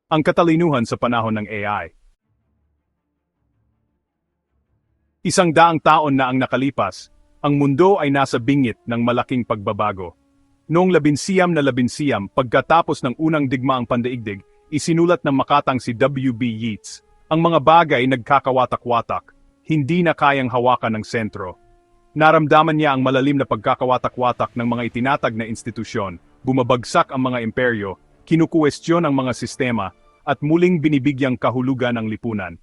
Ang katalinuhan sa panahon ng AI. Isang daang taon na ang nakalipas, ang mundo ay nasa bingit ng malaking pagbabago. Noong labinsyam pagkatapos ng unang digmaang pandaigdig, isinulat ng makatang si W.B. Yeats, ang mga bagay nagkakawatak-watak, hindi na kayang hawakan ng sentro. Naramdaman niya ang malalim na pagkakawatak-watak ng mga itinatag na institusyon, bumabagsak ang mga imperyo, kinukuwestiyon ang mga sistema, at muling binibigyang kahulugan ang lipunan.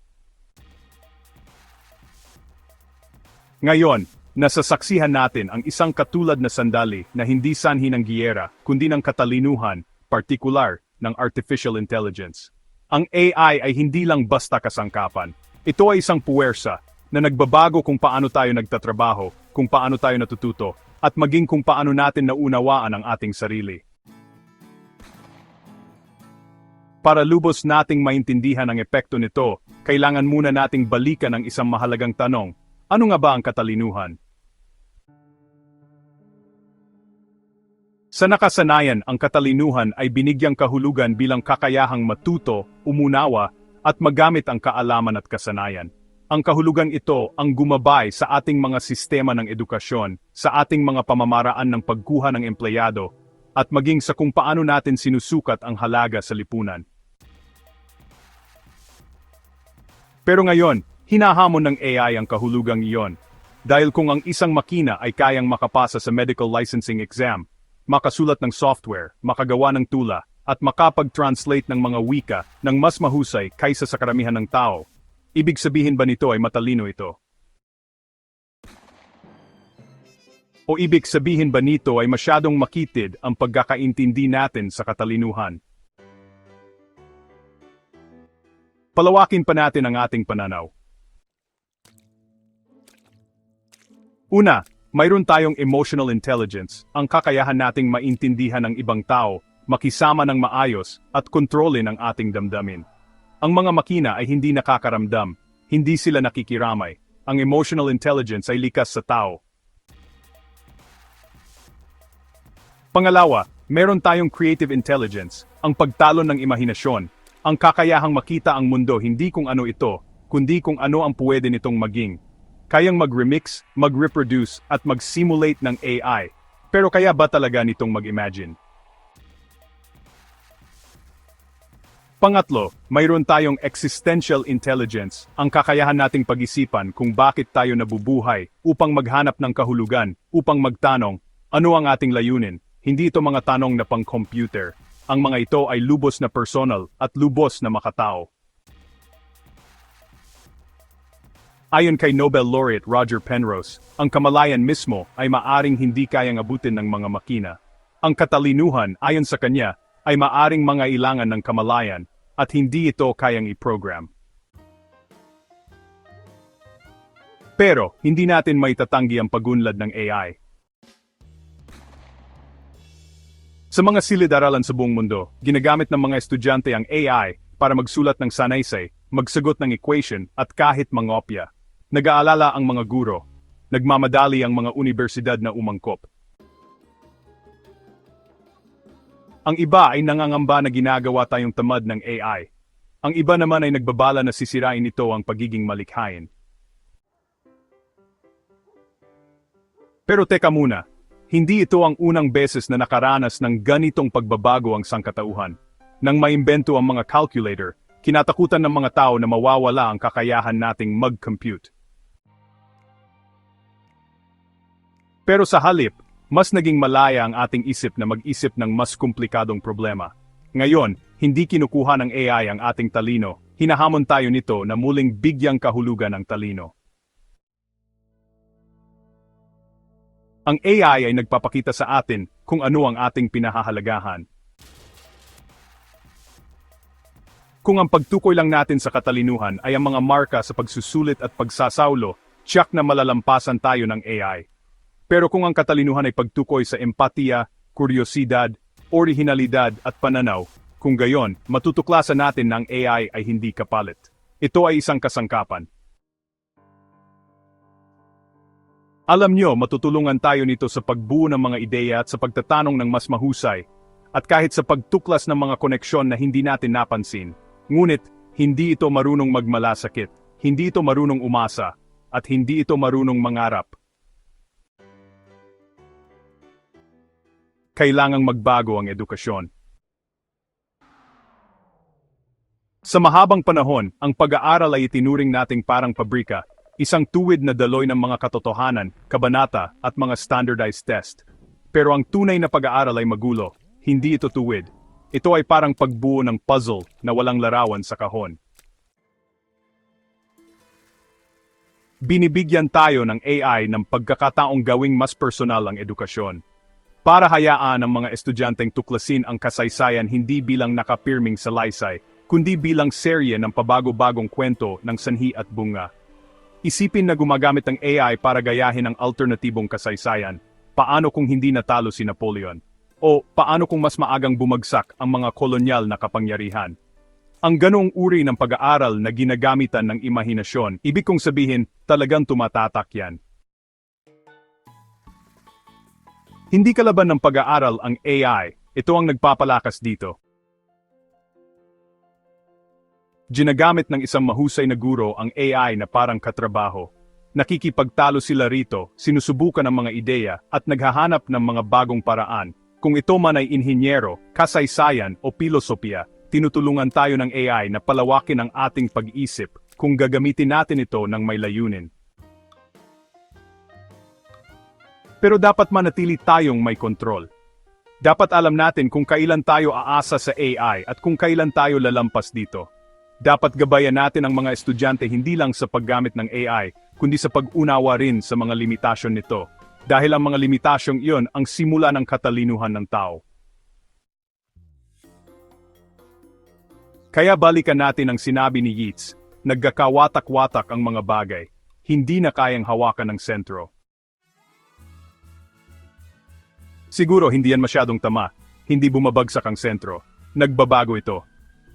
Ngayon, nasasaksihan natin ang isang katulad na sandali na hindi sanhi ng giyera, kundi ng katalinuhan, partikular, ng artificial intelligence. Ang AI ay hindi lang basta kasangkapan. Ito ay isang puwersa na nagbabago kung paano tayo nagtatrabaho, kung paano tayo natututo, at maging kung paano natin naunawaan ang ating sarili. Para lubos nating maintindihan ang epekto nito, kailangan muna nating balikan ang isang mahalagang tanong. Ano nga ba ang katalinuhan? Sa nakasanayan, ang katalinuhan ay binigyang kahulugan bilang kakayahang matuto, umunawa, at magamit ang kaalaman at kasanayan. Ang kahulugang ito ang gumabay sa ating mga sistema ng edukasyon, sa ating mga pamamaraan ng pagkuha ng empleyado, at maging sa kung paano natin sinusukat ang halaga sa lipunan. Pero ngayon, hinahamon ng AI ang kahulugang iyon. Dahil kung ang isang makina ay kayang makapasa sa medical licensing exam, makasulat ng software, makagawa ng tula, at makapag-translate ng mga wika ng mas mahusay kaysa sa karamihan ng tao, ibig sabihin ba nito ay matalino ito? O ibig sabihin ba nito ay masyadong makitid ang pagkakaintindi natin sa katalinuhan? Palawakin pa natin ang ating pananaw. Una, mayroon tayong emotional intelligence, ang kakayahan nating maintindihan ang ibang tao, makisama ng maayos, at kontrolin ang ating damdamin. Ang mga makina ay hindi nakakaramdam, hindi sila nakikiramay. Ang emotional intelligence ay likas sa tao. Pangalawa, meron tayong creative intelligence, ang pagtalon ng imahinasyon, ang kakayahang makita ang mundo hindi kung ano ito, kundi kung ano ang pwede nitong maging. Kayang mag-remix, mag-reproduce, at mag-simulate ng AI. Pero kaya ba talaga nitong mag-imagine? Pangatlo, mayroon tayong existential intelligence, ang kakayahan nating pag-isipan kung bakit tayo nabubuhay, upang maghanap ng kahulugan, upang magtanong, ano ang ating layunin? Hindi ito mga tanong na pang-computer. Ang mga ito ay lubos na personal at lubos na makatao. Ayon kay Nobel laureate Roger Penrose, ang kamalayan mismo ay maaring hindi kayang abutin ng mga makina. Ang katalinuhan, ayon sa kanya, ay maaring mangailangan ng kamalayan, at hindi ito kayang i-program. Pero, hindi natin maitatanggi ang pagunlad ng AI. Sa mga silid-aralan sa buong mundo, ginagamit ng mga estudyante ang AI para magsulat ng sanaysay, magsagot ng equation, at kahit mangopya. Nag-aalala ang mga guro. Nagmamadali ang mga unibersidad na umangkop. Ang iba ay nangangamba na ginagawa tayong tamad ng AI. Ang iba naman ay nagbabala na sisirain nito ang pagiging malikhain. Pero teka muna, hindi ito ang unang beses na nakaranas ng ganitong pagbabago ang sangkatauhan. Nang maimbento ang mga calculator, kinatakutan ng mga tao na mawawala ang kakayahan nating mag-compute. Pero sa halip, mas naging malaya ang ating isip na mag-isip ng mas komplikadong problema. Ngayon, hindi kinukuha ng AI ang ating talino, hinahamon tayo nito na muling bigyang kahulugan ang talino. Ang AI ay nagpapakita sa atin kung ano ang ating pinahahalagahan. Kung ang pagtukoy lang natin sa katalinuhan ay ang mga marka sa pagsusulit at pagsasaulo, tiyak na malalampasan tayo ng AI. Pero kung ang katalinuhan ay pagtukoy sa empatiya, kuryosidad, orihinalidad at pananaw, kung gayon, matutuklasan natin na ang AI ay hindi kapalit. Ito ay isang kasangkapan. Alam nyo, matutulungan tayo nito sa pagbuo ng mga ideya at sa pagtatanong ng mas mahusay. at kahit sa pagtuklas ng mga koneksyon na hindi natin napansin. Ngunit, hindi ito marunong magmalasakit, hindi ito marunong umasa, at hindi ito marunong mangarap. Kailangang magbago ang edukasyon. Sa mahabang panahon, ang pag-aaral ay itinuring nating parang pabrika, isang tuwid na daloy ng mga katotohanan, kabanata, at mga standardized test. Pero ang tunay na pag-aaral ay magulo, hindi ito tuwid. Ito ay parang pagbuo ng puzzle na walang larawan sa kahon. Binibigyan tayo ng AI ng pagkakataong gawing mas personal ang edukasyon. Para hayaan ang mga estudyanteng tuklasin ang kasaysayan hindi bilang nakapirming salaysay, kundi bilang serye ng pabago-bagong kwento ng sanhi at bunga. Isipin na gumagamit ng AI para gayahin ang alternatibong kasaysayan. Paano kung hindi natalo si Napoleon? O paano kung mas maagang bumagsak ang mga kolonyal na kapangyarihan? Ang ganoong uri ng pag-aaral na ginagamitan ng imahinasyon, ibig kong sabihin, talagang tumatatak yan. Hindi kalaban ng pag-aaral ang AI, ito ang nagpapalakas dito. Ginagamit ng isang mahusay na guro ang AI na parang katrabaho. Nakikipagtalo sila rito, sinusubukan ang mga ideya, at naghahanap ng mga bagong paraan. Kung ito man ay inhinyero, kasaysayan o pilosopiya, tinutulungan tayo ng AI na palawakin ang ating pag-isip kung gagamitin natin ito ng may layunin. Pero dapat manatili tayong may kontrol. Dapat alam natin kung kailan tayo aasa sa AI at kung kailan tayo lalampas dito. Dapat gabayan natin ang mga estudyante hindi lang sa paggamit ng AI, kundi sa pag-unawa rin sa mga limitasyon nito. Dahil ang mga limitasyong iyon ang simula ng katalinuhan ng tao. Kaya balikan natin ang sinabi ni Yeats, nagkakawatak-watak ang mga bagay, hindi na kayang hawakan ng sentro. Siguro hindi yan masyadong tama, hindi bumabagsak ang sentro, nagbabago ito.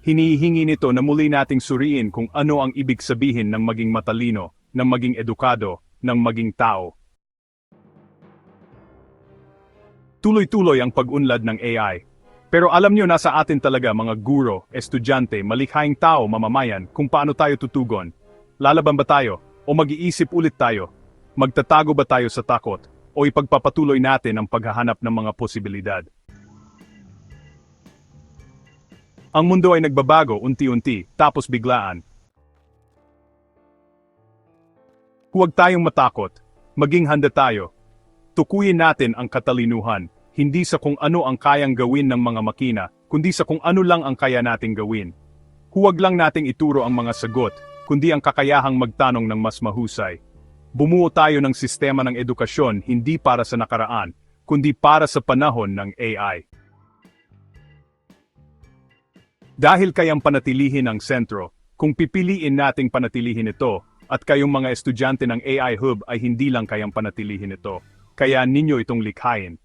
Hinihingi nito na muli nating suriin kung ano ang ibig sabihin ng maging matalino, ng maging edukado, ng maging tao. Tuloy-tuloy ang pag-unlad ng AI. Pero alam niyo nasa atin talaga mga guro, estudyante, malikhaing tao, mamamayan, kung paano tayo tutugon. Lalaban ba tayo? O mag-iisip ulit tayo? Magtatago ba tayo sa takot? O ipagpapatuloy natin ang paghahanap ng mga posibilidad? Ang mundo ay nagbabago unti-unti, tapos biglaan. Huwag tayong matakot, maging handa tayo. Tukuyin natin ang katalinuhan, hindi sa kung ano ang kayang gawin ng mga makina, kundi sa kung ano lang ang kaya nating gawin. Huwag lang nating ituro ang mga sagot, kundi ang kakayahang magtanong ng mas mahusay. Bumuo tayo ng sistema ng edukasyon hindi para sa nakaraan, kundi para sa panahon ng AI. Dahil kayang panatilihin ang sentro, kung pipiliin nating panatilihin ito, at kayong mga estudyante ng AI Hub ay hindi lang kayang panatilihin ito, kaya ninyo itong likhain.